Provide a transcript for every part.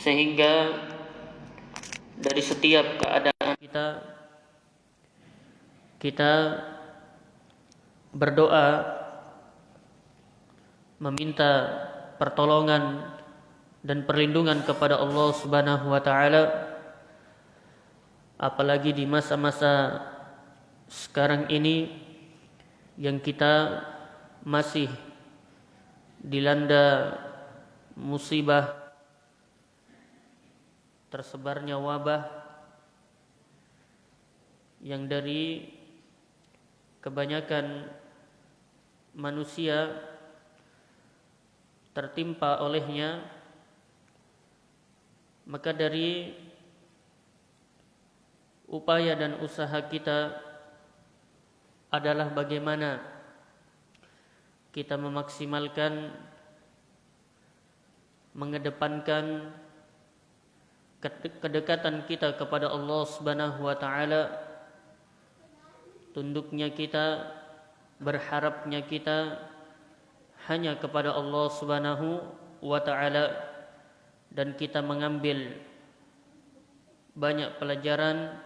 sehingga dari setiap keadaan kita berdoa meminta pertolongan dan perlindungan kepada Allah Subhanahu wa taala, apalagi di masa-masa sekarang ini yang kita masih dilanda musibah tersebarnya wabah yang dari kebanyakan manusia tertimpa olehnya. Maka dari upaya dan usaha kita adalah bagaimana kita memaksimalkan, mengedepankan kedekatan kita kepada Allah Subhanahu wa taala, tunduknya kita, berharapnya kita hanya kepada Allah Subhanahu wa taala, dan kita mengambil banyak pelajaran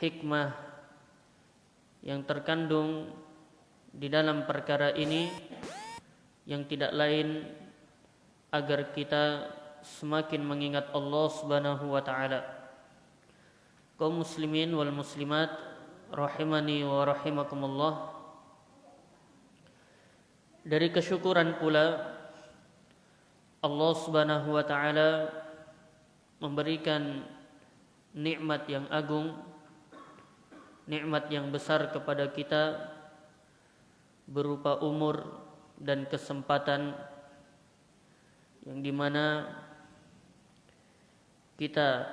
hikmah yang terkandung di dalam perkara ini, yang tidak lain agar kita semakin mengingat Allah Subhanahu wa taala. Kaum muslimin wal muslimat rahimani wa rahimakumullah, dari kesyukuran pula Allah Subhanahu wa taala memberikan nikmat yang agung, nikmat yang besar kepada kita berupa umur dan kesempatan, yang dimana kita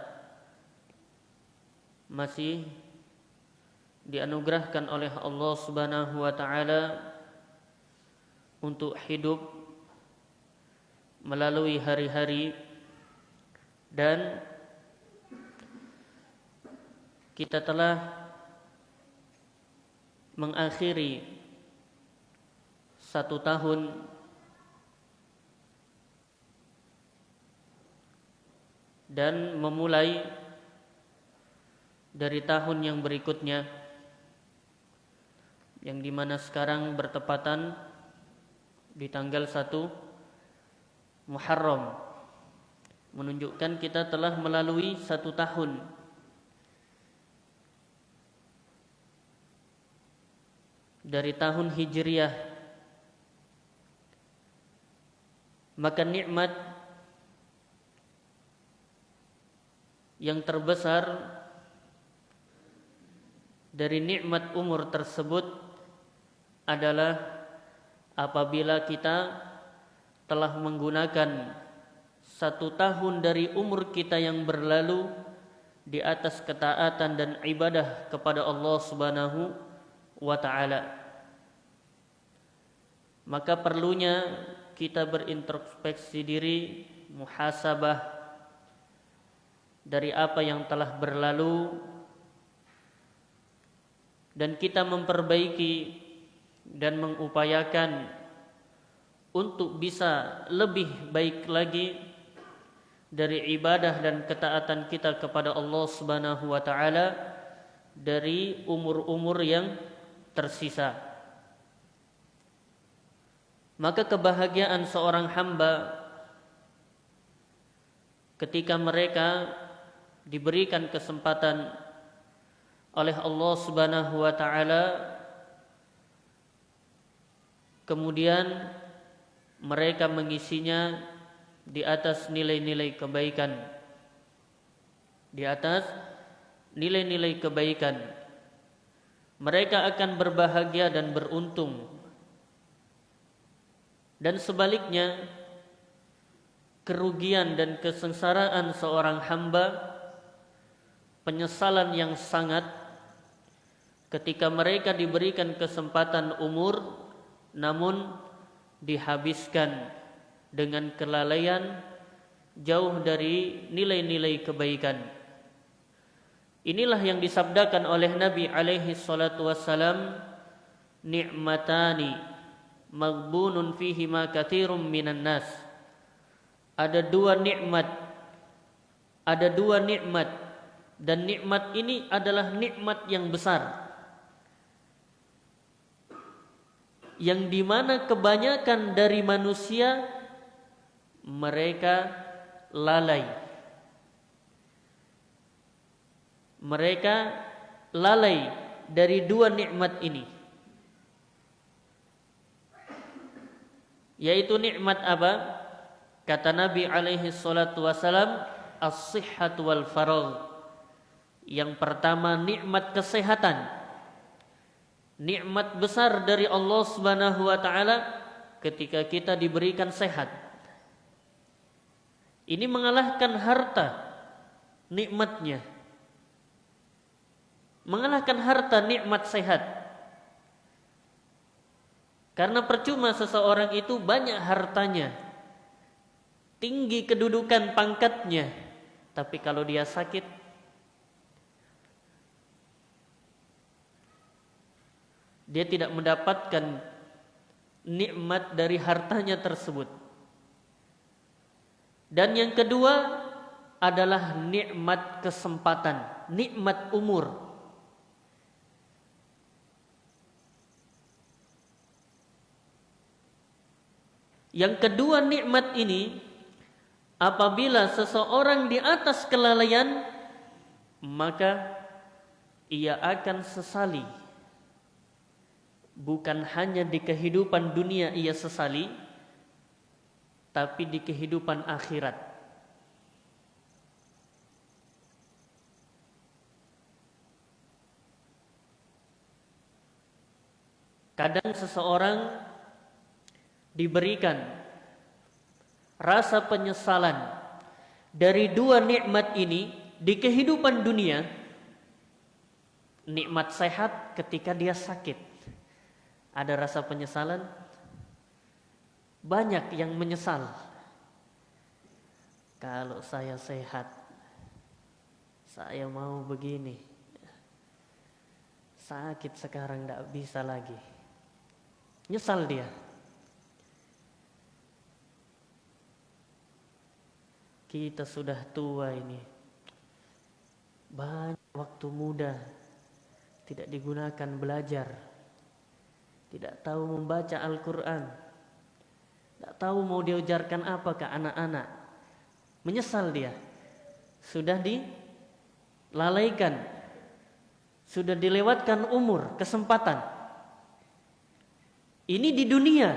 masih dianugerahkan oleh Allah Subhanahu wa taala untuk hidup melalui hari-hari, dan kita telah mengakhiri 1 tahun dan memulai dari tahun yang berikutnya, yang dimana sekarang bertepatan di tanggal 1 Muharram, menunjukkan kita telah melalui 1 tahun dari tahun Hijriah. Maka nikmat yang terbesar dari nikmat umur tersebut adalah apabila kita telah menggunakan 1 tahun dari umur kita yang berlalu di atas ketaatan dan ibadah kepada Allah Subhanahu wa taala. Maka perlunya kita berintrospeksi diri, muhasabah dari apa yang telah berlalu, dan kita memperbaiki dan mengupayakan untuk bisa lebih baik lagi dari ibadah dan ketaatan kita kepada Allah Subhanahu wa taala dari umur-umur yang tersisa. Maka kebahagiaan seorang hamba ketika mereka diberikan kesempatan oleh Allah Subhanahu wa taala, kemudian mereka mengisinya di atas nilai-nilai kebaikan, di atas nilai-nilai kebaikan, mereka akan berbahagia dan beruntung. Dan sebaliknya, kerugian dan kesengsaraan seorang hamba, penyesalan yang sangat ketika mereka diberikan kesempatan umur namun dihabiskan dengan kelalaian jauh dari nilai-nilai kebaikan. Inilah yang disabdakan oleh Nabi alaihi salatu wassalam, ni'matani maghbunun fihima katsirum minan nas. ada dua nikmat. Ada dua nikmat, dan nikmat ini adalah nikmat yang besar, yang dimana kebanyakan dari manusia mereka lalai. Mereka lalai dari dua nikmat ini. Yaitu nikmat apa? Kata Nabi alaihi salatu wasalam, as-sihhat wal faragh. Yang pertama nikmat kesehatan. Nikmat besar dari Allah Subhanahu wa taala ketika kita diberikan sehat. Ini mengalahkan harta nikmatnya. Mengalahkan harta nikmat sehat. Karena percuma seseorang itu banyak hartanya, tinggi kedudukan pangkatnya, tapi kalau dia sakit, dia tidak mendapatkan nikmat dari hartanya tersebut. Dan yang kedua adalah nikmat kesempatan, nikmat umur. Yang kedua nikmat ini, apabila seseorang di atas kelalaian, maka ia akan sesali. Bukan hanya di kehidupan dunia ia sesali, tapi di kehidupan akhirat. Kadang seseorang diberikan rasa penyesalan dari dua nikmat ini di kehidupan dunia. Nikmat sehat ketika dia sakit, ada rasa penyesalan. Banyak yang menyesal, kalau saya sehat, saya mau begini, sakit sekarang tidak bisa lagi. Nyesal dia. Kita sudah tua ini, banyak waktu muda tidak digunakan belajar, tidak tahu membaca Al-Quran, tidak tahu mau diajarkan apa ke anak-anak. Menyesal dia, sudah dilalaikan, sudah dilewatkan umur, kesempatan. Ini di dunia,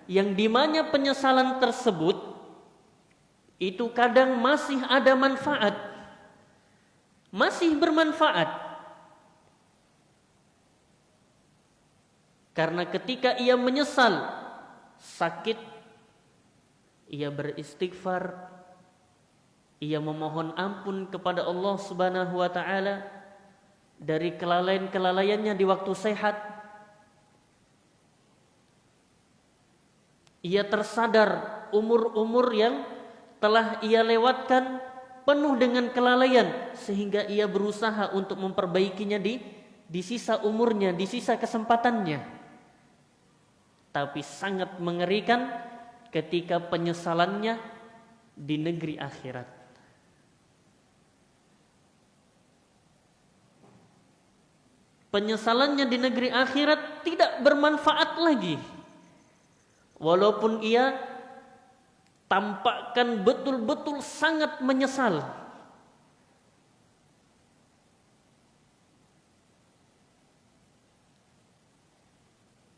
yang dimana penyesalan tersebut itu kadang masih ada manfaat, masih bermanfaat. Karena ketika ia menyesal sakit, ia beristighfar, ia memohon ampun kepada Allah Subhanahu wa taala dari kelalaian-kelalaiannya di waktu sehat. Ia tersadar umur-umur yang telah ia lewatkan penuh dengan kelalaian, sehingga ia berusaha untuk memperbaikinya di sisa umurnya, di sisa kesempatannya. Tapi sangat mengerikan ketika penyesalannya di negeri akhirat. Penyesalannya di negeri akhirat tidak bermanfaat lagi. Walaupun ia tampakkan betul-betul sangat menyesal.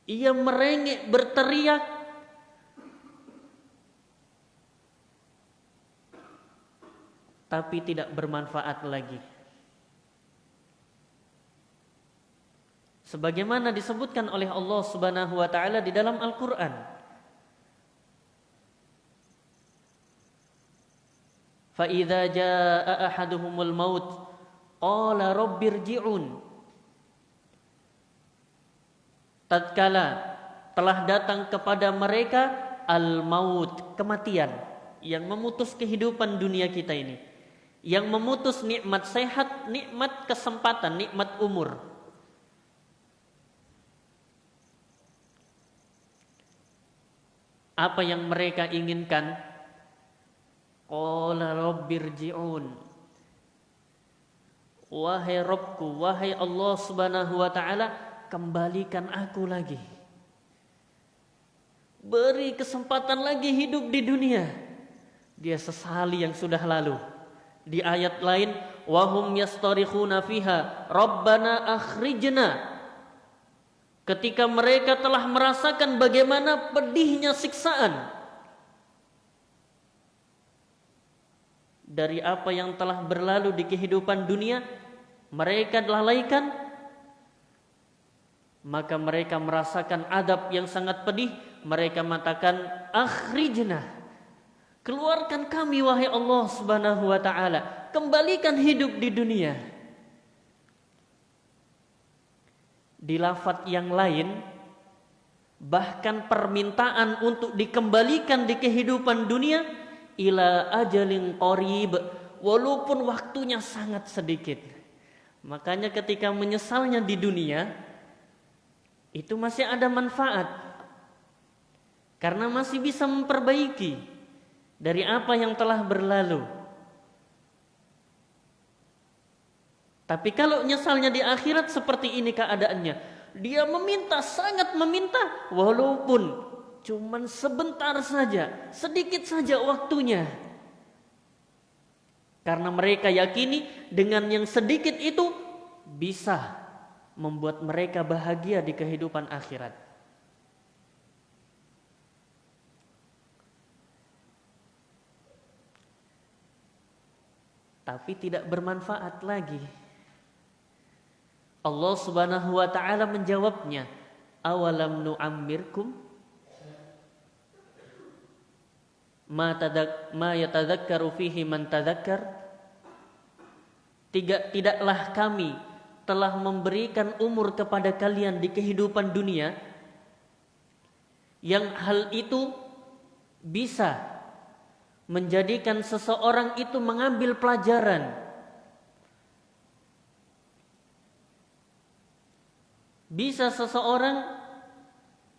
Ia merengek, berteriak, tapi tidak bermanfaat lagi. Sebagaimana disebutkan oleh Allah Subhanahu wa taala di dalam Al-Qur'an. فَإِذَا جَاءَ أَحَدُهُمُ الْمَوْتُ قَالَ رَبِّ ارْجِعُونِ. Tatkala telah datang kepada mereka al-maut, kematian, yang memutus kehidupan dunia kita ini, yang memutus nikmat sehat, nikmat kesempatan, nikmat umur. Apa yang mereka inginkan? rabbirji'un. Wahai Rabbku, wahai Allah Subhanahu wa taala, kembalikan aku lagi. Beri kesempatan lagi hidup di dunia. Dia sesali yang sudah lalu. Di ayat lain, wahum yastarikhuna fiha rabbana akhrijna. Ketika mereka telah merasakan bagaimana pedihnya siksaan dari apa yang telah berlalu di kehidupan dunia, mereka lalaikan, maka mereka merasakan adab yang sangat pedih. Mereka mengatakan, akhrijna, keluarkan kami wahai Allah Subhanahu wa taala, kembalikan hidup di dunia. Di lafaz yang lain, bahkan permintaan untuk dikembalikan di kehidupan dunia ila ajalin qarib, walaupun waktunya sangat sedikit. Makanya ketika menyesalnya di dunia, itu masih ada manfaat, karena masih bisa memperbaiki dari apa yang telah berlalu. Tapi kalau nyesalnya di akhirat, seperti ini keadaannya. Dia meminta, sangat meminta, walaupun cuman sebentar saja, sedikit saja waktunya. Karena mereka yakini dengan yang sedikit itu bisa membuat mereka bahagia di kehidupan akhirat. Tapi tidak bermanfaat lagi. Allah Subhanahu wa taala menjawabnya, awalam nu'ammirkum ma yatadzakkaru fihi man tadzakkar. Tidaklah kami telah memberikan umur kepada kalian di kehidupan dunia yang hal itu bisa menjadikan seseorang itu mengambil pelajaran, bisa seseorang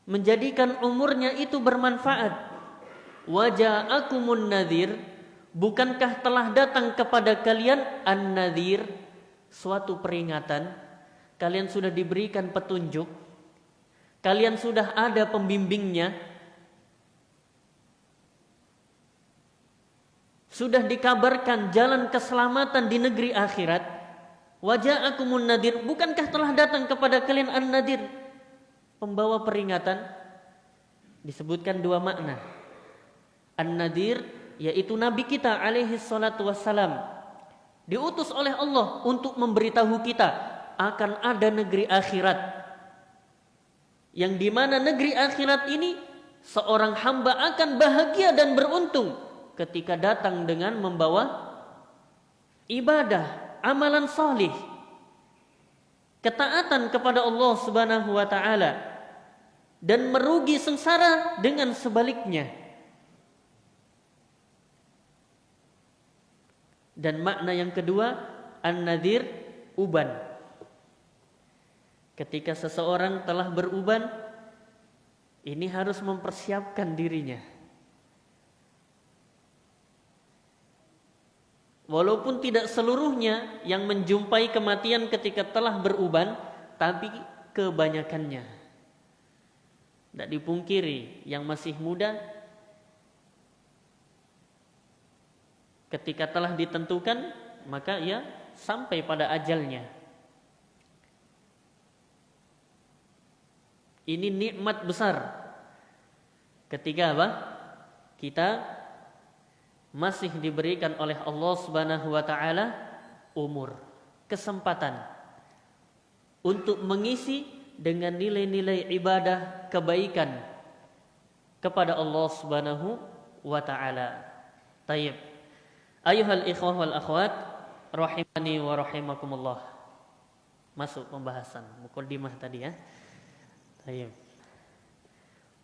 menjadikan umurnya itu bermanfaat. Waja'akumun nadhir, bukankah telah datang kepada kalian an-nadhir, suatu peringatan. Kalian sudah diberikan petunjuk, kalian sudah ada pembimbingnya, sudah dikabarkan jalan keselamatan di negeri akhirat. Waja'akumun nadhir, bukankah telah datang kepada kalian an-nadhir, pembawa peringatan. Disebutkan dua makna. An-nadhir yaitu Nabi kita alaihi salatu wassalam, diutus oleh Allah untuk memberitahu kita akan ada negeri akhirat, yang dimana negeri akhirat ini seorang hamba akan bahagia dan beruntung ketika datang dengan membawa ibadah, amalan salih, ketaatan kepada Allah Subhanahu wa taala, dan merugi sengsara dengan sebaliknya. Dan makna yang kedua, an-nadhir, uban. Ketika seseorang telah beruban, ini harus mempersiapkan dirinya. Walaupun tidak seluruhnya yang menjumpai kematian ketika telah beruban, tapi kebanyakannya. Tidak dipungkiri, yang masih muda ketika telah ditentukan, maka ia sampai pada ajalnya. Ini nikmat besar ketika apa? Kita masih diberikan oleh Allah Subhanahu wa taala umur, kesempatan untuk mengisi dengan nilai-nilai ibadah kebaikan kepada Allah Subhanahu wa taala. Tayyib. Ayuhal ikhwah wal akhwat, rahimani wa rahimakumullah. Masuk pembahasan muqaddimah tadi ya. Tayyib.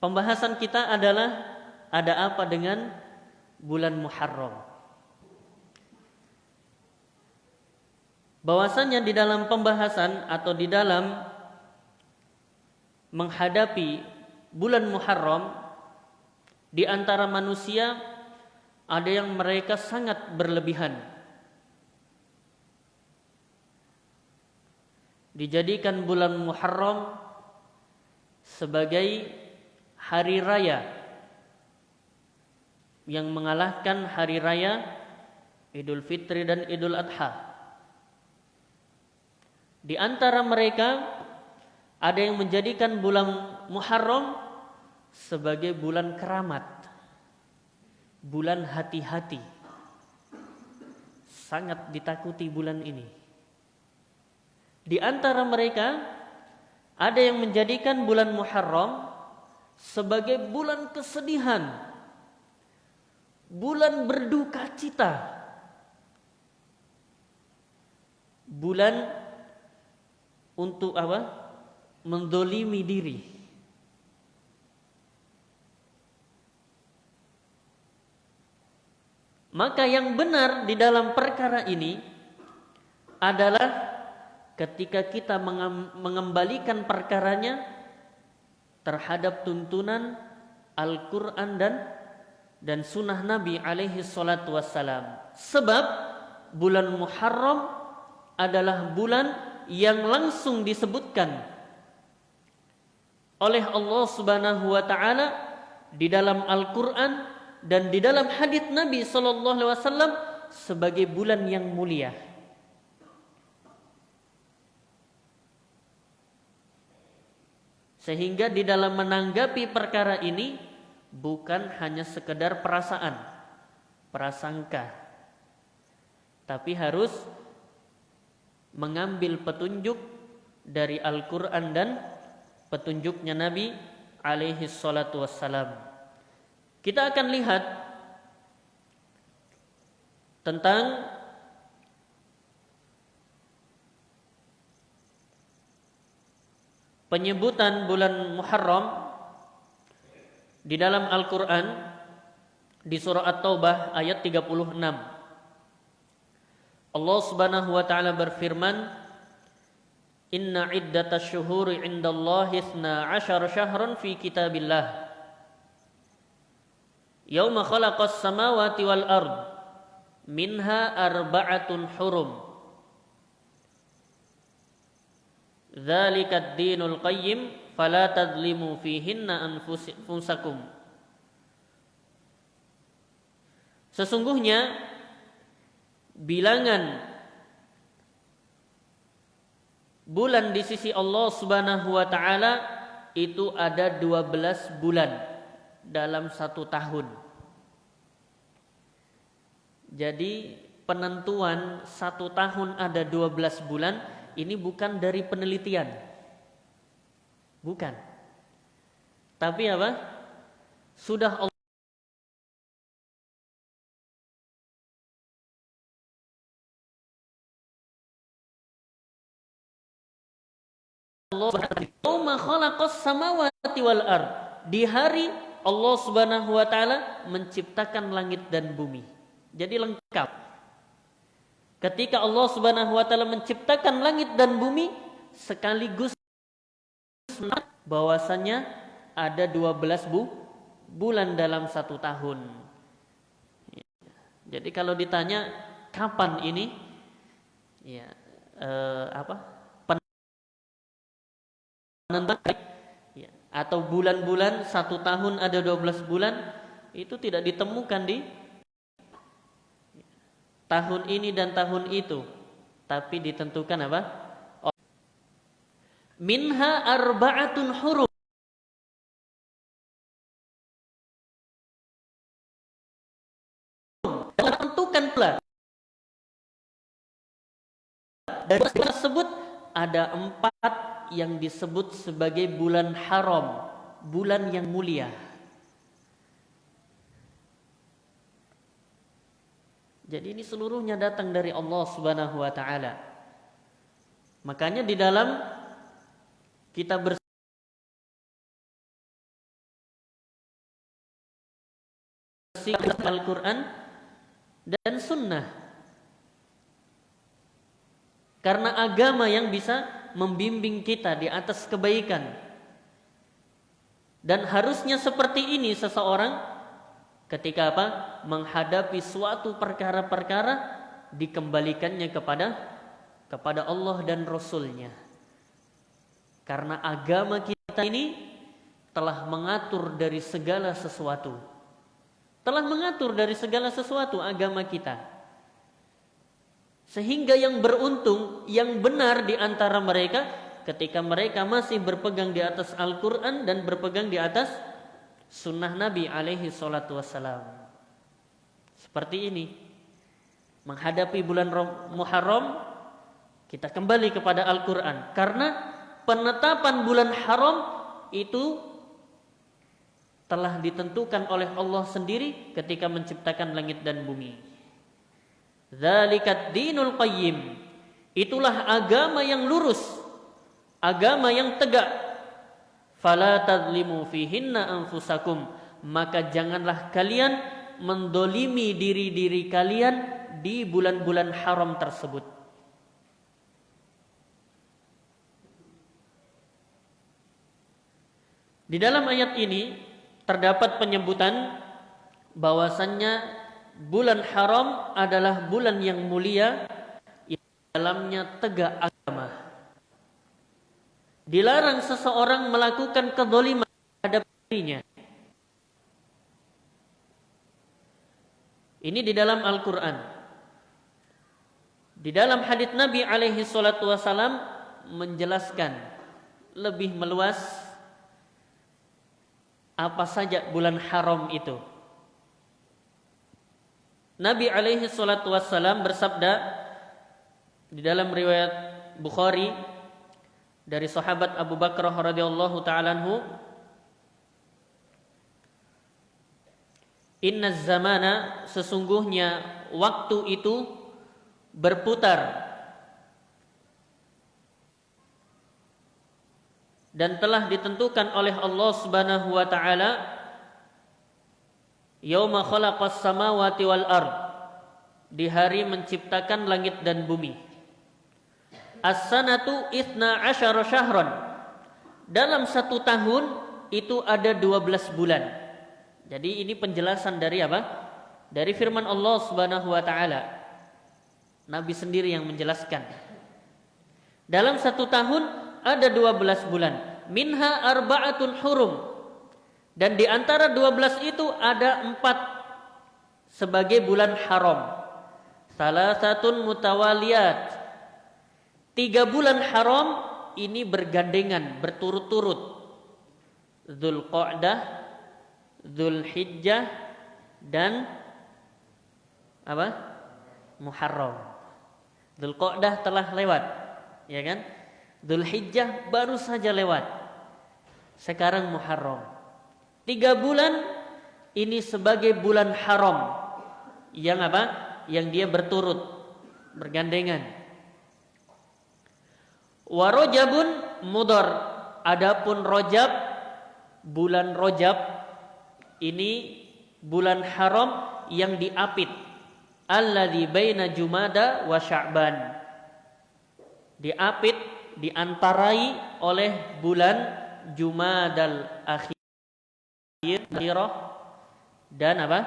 Pembahasan kita adalah ada apa dengan bulan Muharram. Bahwasanya di dalam pembahasan atau di dalam menghadapi bulan Muharram, di antara manusia ada yang mereka sangat berlebihan. Dijadikan bulan Muharram sebagai hari raya yang mengalahkan hari raya Idul Fitri dan Idul Adha. Di antara mereka ada yang menjadikan bulan Muharram sebagai bulan keramat, bulan hati-hati. Sangat ditakuti bulan ini. Di antara mereka ada yang menjadikan bulan Muharram sebagai bulan kesedihan, bulan berduka cita, bulan untuk apa? Mendolimi diri. Maka yang benar di dalam perkara ini adalah ketika kita mengembalikan perkaranya terhadap tuntunan Al-Quran dan sunnah Nabi alaihi salatu wassalam. Sebab bulan Muharram adalah bulan yang langsung disebutkan oleh Allah Subhanahu wa taala di dalam Al-Quran dan di dalam hadits Nabi sallallahu alaihi wasallam sebagai bulan yang mulia. Sehingga di dalam menanggapi perkara ini bukan hanya sekedar perasaan, prasangka, tapi harus mengambil petunjuk dari Al-Quran dan petunjuknya Nabi alaihi salatu wassalam. Kita akan lihat tentang penyebutan bulan Muharram di dalam Al-Quran di surah At-Taubah ayat 36. Allah Subhanahu wa taala berfirman, "Inna iddatash syuhuri 'indallahi 12 syahran fi kitabillah. Yauma khalaqas samawati wal ard minha arba'atun hurum. Dzalikad dinul qayyim fala tadlimu fihinna anfusakum." Sesungguhnya bilangan bulan di sisi Allah Subhanahu wa taala itu ada 12 bulan dalam satu tahun. Jadi penentuan satu tahun ada 12 bulan ini bukan dari penelitian. Bukan. Tapi apa? Sudah Allah Yauma khalaqas samawati wal ard. Di hari Allah Subhanahu wa taala menciptakan langit dan bumi. Jadi lengkap. Ketika Allah Subhanahu wa taala menciptakan langit dan bumi sekaligus bahwasanya ada 12 bulan dalam satu tahun. Jadi kalau ditanya kapan ini? Ya, ya, atau bulan-bulan satu tahun ada 12 bulan itu tidak ditemukan di tahun ini dan tahun itu, tapi ditentukan apa? Minha arba'atun hurum. Tentukan pula. Dan tersebut ada 4 yang disebut sebagai bulan haram, bulan yang mulia. Jadi ini seluruhnya datang dari Allah Subhanahu wa taala. Makanya di dalam kita bersihkan Al-Quran dan Sunnah, karena agama yang bisa membimbing kita di atas kebaikan. Dan harusnya seperti ini seseorang ketika apa? Menghadapi suatu perkara-perkara dikembalikannya kepada Allah dan Rasul-Nya. Karena agama kita ini telah mengatur dari segala sesuatu. Telah mengatur dari segala sesuatu agama kita. Sehingga yang beruntung, yang benar di antara mereka ketika mereka masih berpegang di atas Al-Quran dan berpegang di atas sunnah Nabi alaihi salatu wassalam. Seperti ini. Menghadapi bulan Muharram, kita kembali kepada Al-Quran. Karena penetapan bulan haram itu telah ditentukan oleh Allah sendiri ketika menciptakan langit dan bumi. Dzalikat dinul qayyim. Itulah agama yang lurus, agama yang tegak. Fala tadzlimu fihinna anfusakum. Maka janganlah kalian mendolimi diri-diri kalian di bulan-bulan haram tersebut. Di dalam ayat ini terdapat penyebutan bahwasannya bulan haram adalah bulan yang mulia yang dalamnya tegak agama. Dilarang seseorang melakukan kedzaliman terhadap dirinya. Ini di dalam Al-Quran. Di dalam hadits Nabi alaihi salatu wasalam menjelaskan lebih meluas apa saja bulan haram itu. Nabi alaihi salatu wasalam bersabda di dalam riwayat Bukhari dari sahabat Abu Bakrah radhiyallahu ta'ala anhu, inna zamana, sesungguhnya waktu itu berputar dan telah ditentukan oleh Allah Subhanahu wa taala yauma khalaqas samawati wal ard, di hari menciptakan langit dan bumi. As-sanatu 12 syahran, dalam satu tahun itu ada 12 bulan. Jadi ini penjelasan dari apa? Dari firman Allah Subhanahu wa taala. Nabi sendiri yang menjelaskan. Dalam satu tahun ada 12 bulan. Minha arba'atun hurum. Dan di antara 12 itu ada 4 sebagai bulan haram. Salasatun mutawaliyat. 3 bulan haram ini bergandengan, berturut-turut. Dzulqa'dah, Dzulhijjah, dan apa? Muharram. Dzulqa'dah telah lewat, ya kan? Dzulhijjah baru saja lewat. Sekarang Muharram. 3 bulan ini sebagai bulan haram. Yang apa? Yang dia berturut, bergandengan. Wa Rajabun mudhar. Adapun Rajab, bulan Rajab ini bulan haram yang diapit. Alladzi baina Jumada wa Sya'ban. Diapit, diantarai oleh bulan Jumadal Akhir dan apa?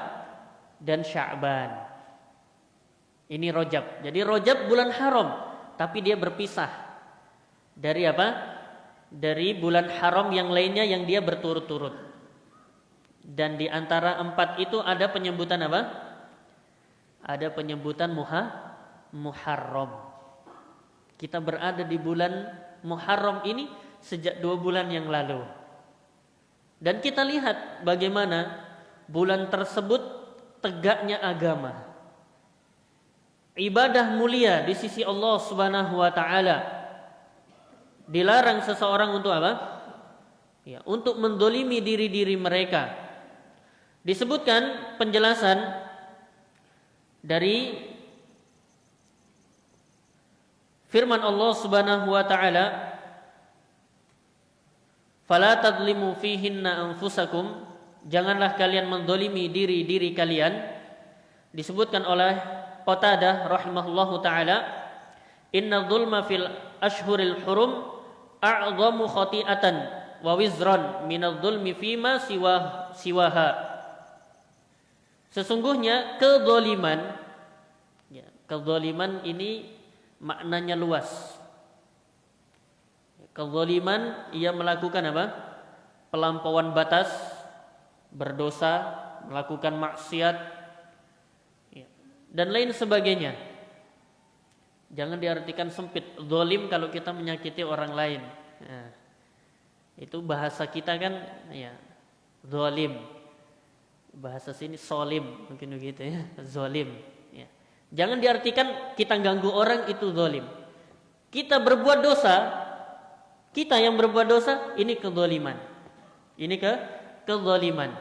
Dan Sya'ban. Ini Rajab. Jadi Rajab bulan haram, tapi dia berpisah dari apa? Dari bulan haram yang lainnya yang dia berturut-turut. Dan di antara 4 itu ada penyebutan apa? Ada penyebutan Muharram. Kita berada di bulan Muharram ini sejak 2 bulan yang lalu. Dan kita lihat bagaimana bulan tersebut tegaknya agama. Ibadah mulia di sisi Allah Subhanahu wa taala. Dilarang seseorang untuk apa? Ya, untuk mendolimi diri-diri mereka. Disebutkan penjelasan dari firman Allah Subhanahu wa taala, "Fala tadzlimu fihinna anfusakum." Janganlah kalian mendolimi diri-diri kalian. Disebutkan oleh Qatadah rahimahullahu taala, "Inna dzulma fil ashhuril hurum a'zamu khati'atan wa wizran minadh dzulmi fima siwaha." Sesungguhnya kezaliman, ya, kezaliman ini maknanya luas. Kezaliman ia melakukan apa? Pelampauan batas, berdosa, melakukan maksiat, ya, dan lain sebagainya. Jangan diartikan sempit. Zalim kalau kita menyakiti orang lain. Nah, itu bahasa kita kan, ya, zalim. Bahasa sini solim, mungkin begitu ya, zalim. Ya. Jangan diartikan kita ganggu orang itu zalim. Kita berbuat dosa, kita yang berbuat dosa, ini kezaliman. Ini kezaliman.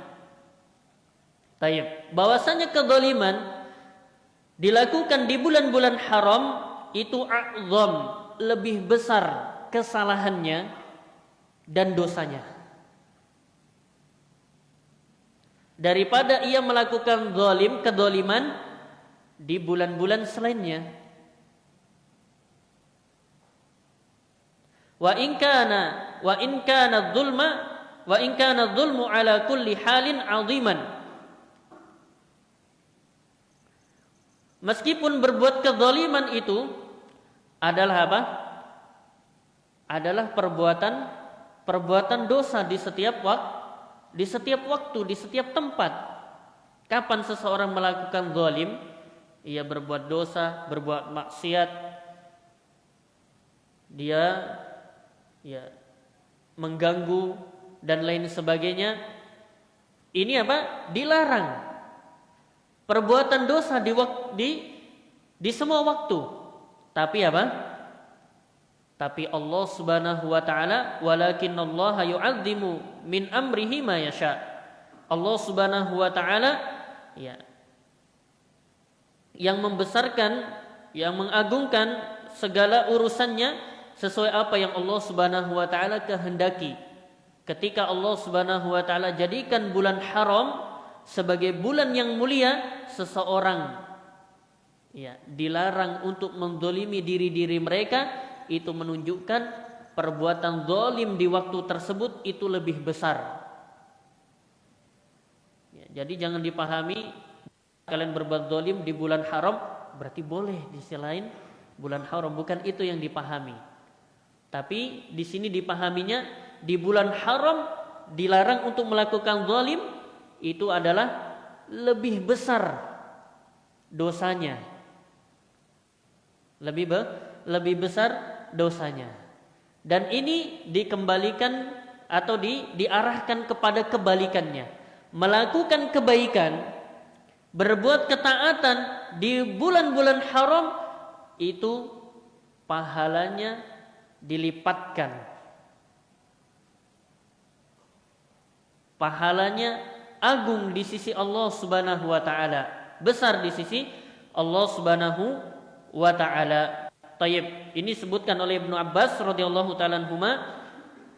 Tayyib. Bahwasanya kezaliman dilakukan di bulan-bulan haram itu a'zam, lebih besar kesalahannya dan dosanya daripada ia melakukan kezaliman di bulan-bulan selainnya. Wa in kana dzulmu ala kulli halin 'aziman. Meskipun berbuat kezaliman itu adalah apa? Adalah perbuatan dosa di setiap waktu, di setiap tempat. Kapan seseorang melakukan zalim, ia berbuat dosa, berbuat maksiat, dia ya mengganggu dan lain sebagainya. Ini apa? Dilarang. Perbuatan dosa di semua waktu. Tapi apa? Tapi Allah Subhanahu wa taala, walakinallaha yu'adzimu min amrihi ma yasha. Allah Subhanahu wa taala, ya, yang membesarkan, yang mengagungkan segala urusannya sesuai apa yang Allah Subhanahu wa taala kehendaki. Ketika Allah Subhanahu wa taala jadikan bulan haram sebagai bulan yang mulia, seseorang, ya, dilarang untuk menzalimi diri-diri mereka. Itu menunjukkan perbuatan zalim di waktu tersebut itu lebih besar. Ya, jadi jangan dipahami kalian berbuat zalim di bulan haram berarti boleh di sisi lain bulan haram, bukan itu yang dipahami. Tapi di sini dipahaminya di bulan haram dilarang untuk melakukan zalim itu adalah lebih besar dosanya. Lebih besar dosanya. Dan ini dikembalikan atau diarahkan kepada kebalikannya. Melakukan kebaikan, berbuat ketaatan di bulan-bulan haram itu pahalanya dilipatkan. Pahalanya agung di sisi Allah Subhanahu wa taala, besar di sisi Allah Subhanahu wa taala. Tayyib, ini disebutkan oleh Ibnu Abbas radhiyallahu taala anhuma,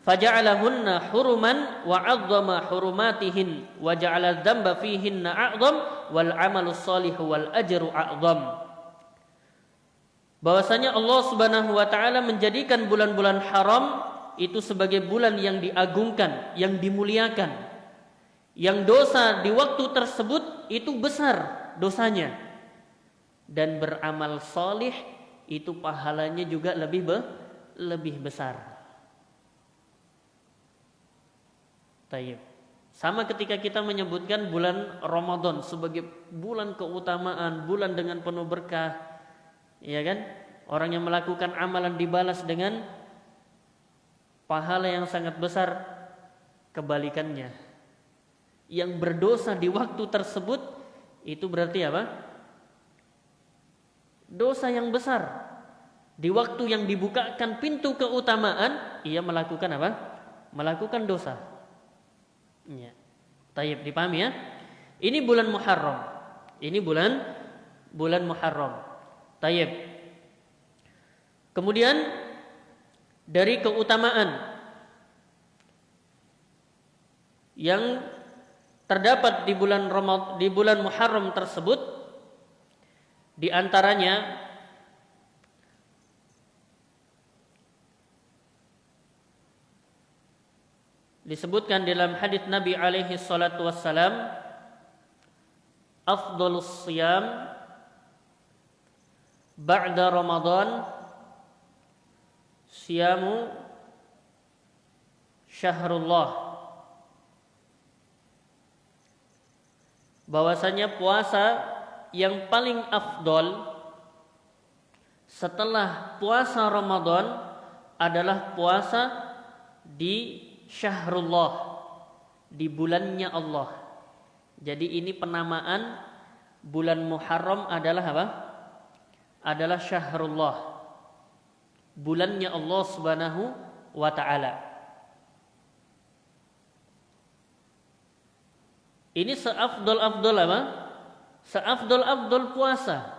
faja'alahunna huruman wa 'azzama hurumatihin wa ja'ala dzamba fihinna a'zam wal 'amalus shalihu wal ajru a'zam. Bahwasanya Allah Subhanahu wa taala menjadikan bulan-bulan haram itu sebagai bulan yang diagungkan, yang dimuliakan. Yang dosa di waktu tersebut itu besar dosanya. Dan beramal salih itu pahalanya juga lebih besar. Tayyib. Sama ketika kita menyebutkan bulan Ramadan sebagai bulan keutamaan, bulan dengan penuh berkah, ya kan? Orang yang melakukan amalan dibalas dengan pahala yang sangat besar. Kebalikannya, yang berdosa di waktu tersebut itu berarti apa? Dosa yang besar. Di waktu yang dibukakan pintu keutamaan, ia melakukan apa? Melakukan dosa. Ya. Tayyib, dipahami ya? Ini bulan Muharram. Ini bulan Muharram. Tayyib. Kemudian dari keutamaan yang terdapat di bulan Muharram tersebut, di antaranya disebutkan dalam hadits Nabi alaihi salatu wassalam, afdhalus siyam ba'da Ramadan siyamu syahrullah. Bahwasanya puasa yang paling afdol setelah puasa Ramadan adalah puasa di syahrullah, di bulannya Allah. Jadi ini penamaan bulan Muharram adalah apa? Adalah syahrullah, bulannya Allah Subhanahu wa taala. Ini seafdol-afdol apa? Seafdol-afdol puasa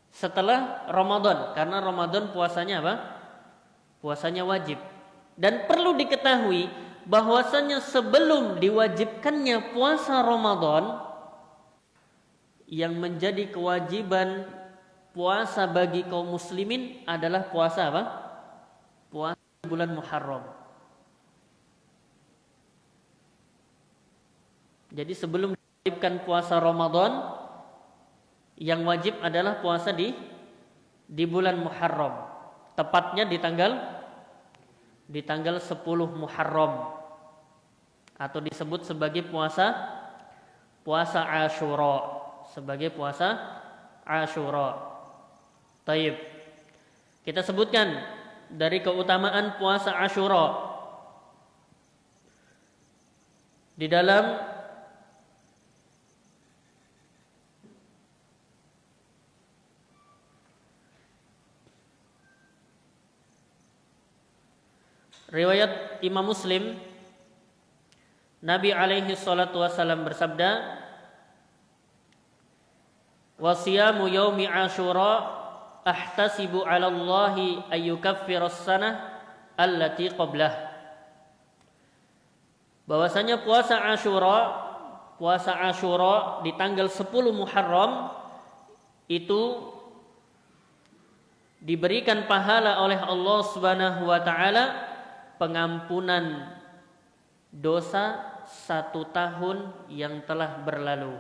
setelah Ramadan, karena Ramadan puasanya apa? Puasanya wajib. Dan perlu diketahui bahwasanya sebelum diwajibkannya puasa Ramadan, yang menjadi kewajiban puasa bagi kaum muslimin adalah puasa apa? Puasa bulan Muharram. Jadi sebelum diwajibkan puasa Ramadan, yang wajib adalah puasa di bulan Muharram. Tepatnya di tanggal 10 Muharram, atau disebut sebagai puasa Asyura, sebagai puasa Asyura. Taib. Kita sebutkan dari keutamaan puasa Asyura. Di dalam riwayat Imam Muslim, Nabi alaihi salatu wasallam bersabda, "Wa siyamu yaumi Asyura ahtasibu 'ala Allahi ayyukaffira as-sanah allati qablah." Bahwasanya puasa Asyura di tanggal 10 Muharram itu diberikan pahala oleh Allah Subhanahu wa taala pengampunan dosa 1 tahun yang telah berlalu.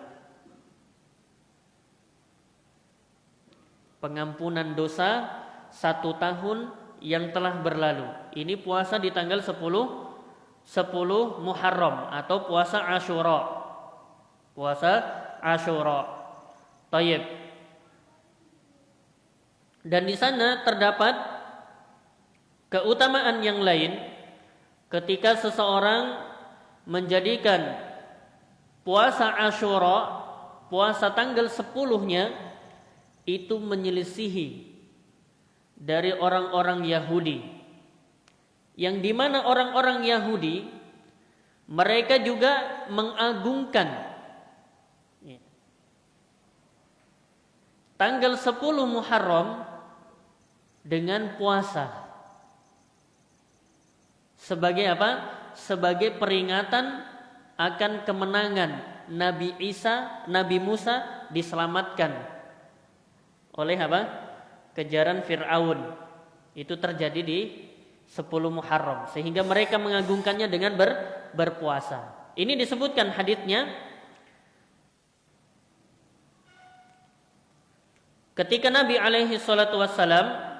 Pengampunan dosa 1 tahun yang telah berlalu. Ini puasa di tanggal 10 Muharram atau puasa Asyura. Puasa Asyura. Tayyib. Dan di sana terdapat keutamaan yang lain ketika seseorang menjadikan puasa Asyura, puasa tanggal 10-nya itu menyelisihi dari orang-orang Yahudi, yang dimana orang-orang Yahudi mereka juga mengagungkan tanggal 10 Muharram dengan puasa. Sebagai apa? Sebagai peringatan akan kemenangan Nabi Musa diselamatkan oleh apa? Kejaran Fir'aun. Itu terjadi di 10 Muharram, sehingga mereka mengagungkannya dengan berpuasa. Ini disebutkan haditsnya ketika Nabi alaihi salatu wassalam,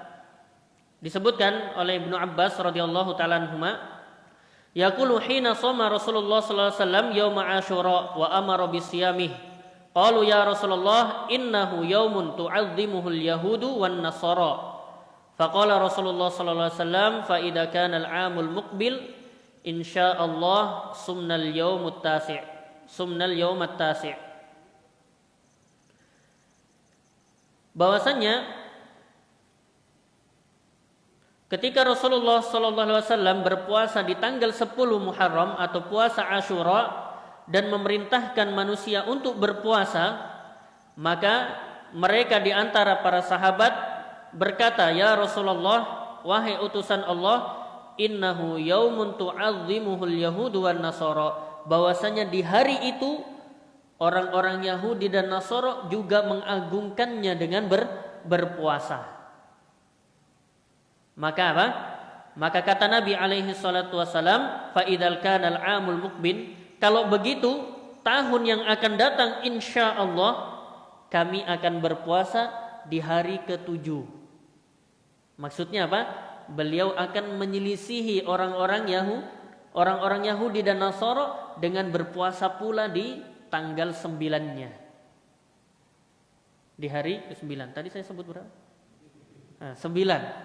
disebutkan oleh Ibnu Abbas radhiyallahu taala anhuma, yaqulu hina shoma Rasulullah sallallahu alaihi wasallam yauma Asyura wa amara bisiyamih. Qalu ya Rasulullah innahu yaumun tu'azzimuhu al-yahudu wan nasara. Faqala Rasulullah sallallahu alaihi wasallam fa idza kana al-'amul muqbil insyaallah sumnal yaumat tasi'. Bahwasanya ketika Rasulullah SAW berpuasa di tanggal 10 Muharram atau puasa Asyura dan memerintahkan manusia untuk berpuasa, maka mereka di antara para sahabat berkata, "Ya Rasulullah, wahai utusan Allah, innahu yaumun tu'azzimuhul yahudu wan nasara." Bahwasanya di hari itu orang-orang Yahudi dan Nasara juga mengagungkannya dengan berpuasa. Maka apa? Maka kata Nabi alaihi salatu wasalam, fa idzal kana al-'amul muqbil, kalau begitu tahun yang akan datang insya Allah kami akan berpuasa di hari ke-7. Maksudnya apa? Beliau akan menyelisihi orang-orang Yahudi dan Nasara dengan berpuasa pula di tanggal 9-nya. Di hari ke-9. Tadi saya sebut berapa? 9,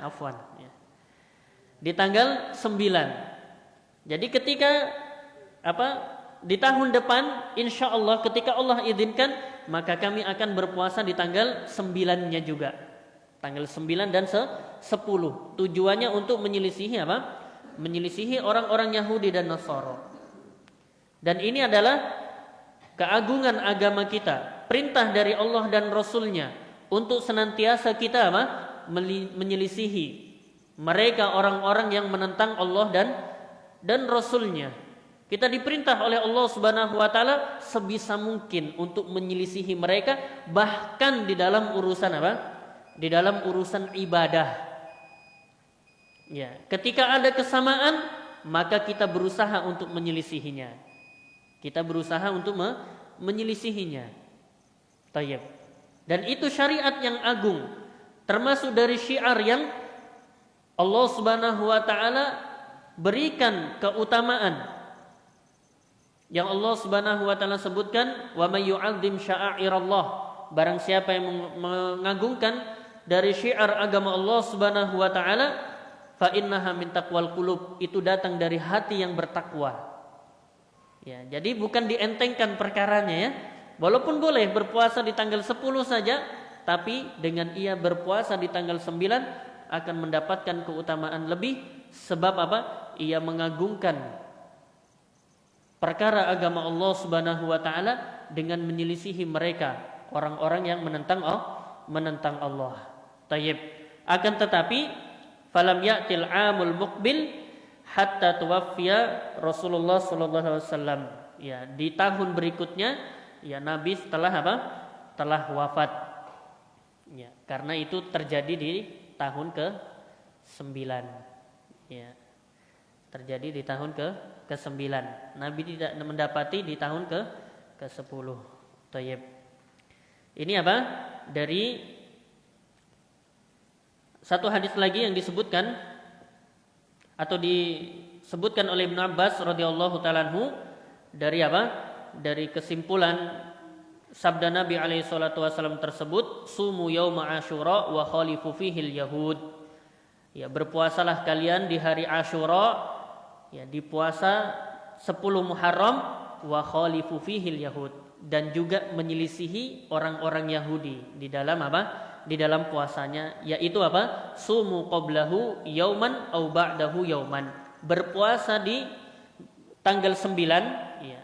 afwan ya. Di tanggal 9. Jadi ketika di tahun depan insya Allah ketika Allah izinkan maka kami akan berpuasa di tanggal 9-nya juga. Tanggal 9 dan 10. Tujuannya untuk menyelisihi menyelisihi orang-orang Yahudi dan Nasara. Dan ini adalah keagungan agama kita, perintah dari Allah dan Rasul-Nya untuk senantiasa kita menyelisihi mereka orang-orang yang menentang Allah dan Rasul-Nya. Kita diperintah oleh Allah Subhanahu wa taala sebisa mungkin untuk menyelisihi mereka bahkan di dalam urusan Di dalam urusan ibadah. Ya, ketika ada kesamaan maka kita berusaha untuk menyelisihinya. Kita berusaha untuk menyelisihinya. Tayyib. Dan itu syariat yang agung, termasuk dari syiar yang Allah Subhanahu wa taala berikan keutamaan. Yang Allah Subhanahu wa taala sebutkan, "Wa may yu'azzim sya'airallah." Barang siapa yang mengagungkan dari syiar agama Allah Subhanahu wa taala, fa innaha min taqwal qulub. Itu datang dari hati yang bertakwa. Ya, jadi bukan dientengkan perkaranya ya. Walaupun boleh berpuasa di tanggal 10 saja, tapi dengan ia berpuasa di tanggal 9 akan mendapatkan keutamaan lebih sebab Ia mengagungkan perkara agama Allah Subhanahu wa taala dengan menyelisihi mereka orang-orang yang menentang Allah. Tayyib. Akan tetapi falam ya'til 'amul muqbil hatta tuwaffiya Rasulullah sallallahu alaihi wasallam. Ya, di tahun berikutnya ya Nabi telah wafat. Ya, karena itu terjadi di tahun ke-9. Ya. Terjadi di tahun ke-9. Nabi tidak mendapati di tahun ke-10. Tayyib. Ini dari satu hadis lagi yang disebutkan atau disebutkan oleh Ibnu Abbas radhiyallahu ta'ala anhu dari dari kesimpulan sabda Nabi alaihi salatu wasallam tersebut, sumu yauma asyura wa khalifu fihil yahud. Ya, berpuasalah kalian di hari Asyura, ya, di puasa 10 Muharram, wa khalifu fihil yahud, dan juga menyelisihi orang-orang Yahudi di dalam di dalam puasanya, yaitu sumu qablahu yauman au ba'dahu yauman. Berpuasa di tanggal 9, ya.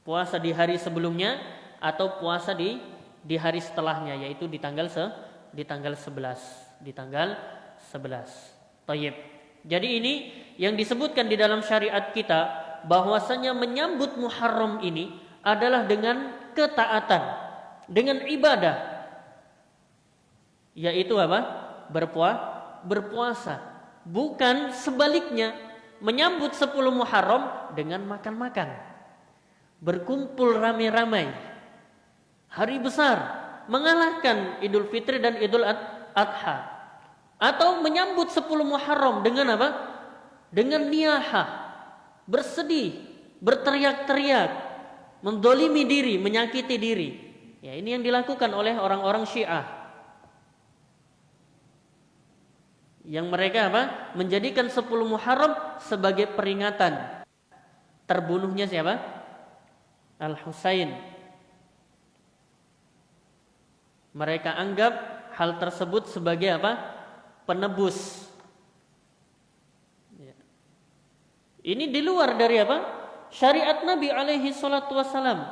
Puasa di hari sebelumnya atau puasa di hari setelahnya, yaitu di tanggal 11, di tanggal 11. Tayyib. Jadi ini yang disebutkan di dalam syariat kita bahwasanya menyambut Muharram ini adalah dengan ketaatan, dengan ibadah. Yaitu berpuasa. Bukan sebaliknya, menyambut 10 Muharram dengan makan-makan, berkumpul ramai-ramai, hari besar, mengalahkan Idul Fitri dan Idul Adha. Atau menyambut 10 Muharram dengan dengan niyahah, bersedih, berteriak-teriak, mendolimi diri, menyakiti diri. Ya, ini yang dilakukan oleh orang-orang Syiah. Yang mereka menjadikan 10 Muharram sebagai peringatan terbunuhnya siapa? Al-Husain. Mereka anggap hal tersebut sebagai penebus. Ya. Ini di luar dari syariat Nabi alaihi salatu wassalam.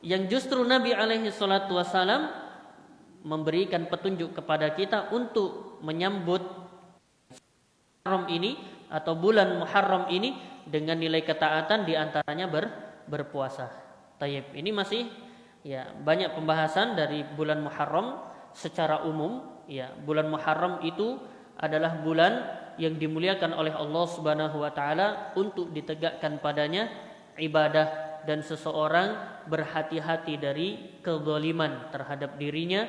Yang justru Nabi alaihi salatu wassalam memberikan petunjuk kepada kita untuk menyambut Muharram ini atau bulan Muharram ini dengan nilai ketaatan, diantaranya berpuasa. Tayyib. Ini masih banyak pembahasan dari bulan Muharram secara umum. Ya, bulan Muharram itu adalah bulan yang dimuliakan oleh Allah Subhanahu wa taala untuk ditegakkan padanya ibadah dan seseorang berhati-hati dari kezaliman terhadap dirinya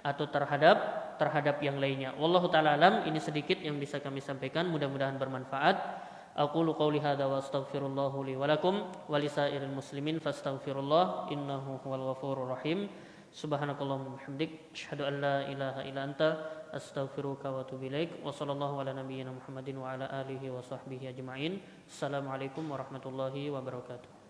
atau terhadap yang lainnya. Wallahu taala alam, ini sedikit yang bisa kami sampaikan, mudah-mudahan bermanfaat. Aqulu qawli hadza wa astaghfirullahu li wa lakum wa lisairil muslimin fastaghfirullah innahu huwal ghafurur rahim. Subhanakallahumma bihamdik asyhadu an la ilaha illa anta astaghfiruka wa atubu ilaik. Wa sallallahu ala nabiyyina Muhammadin wa ala alihi wa sahbihi ajma'in. Assalamualaikum warahmatullahi wabarakatuh.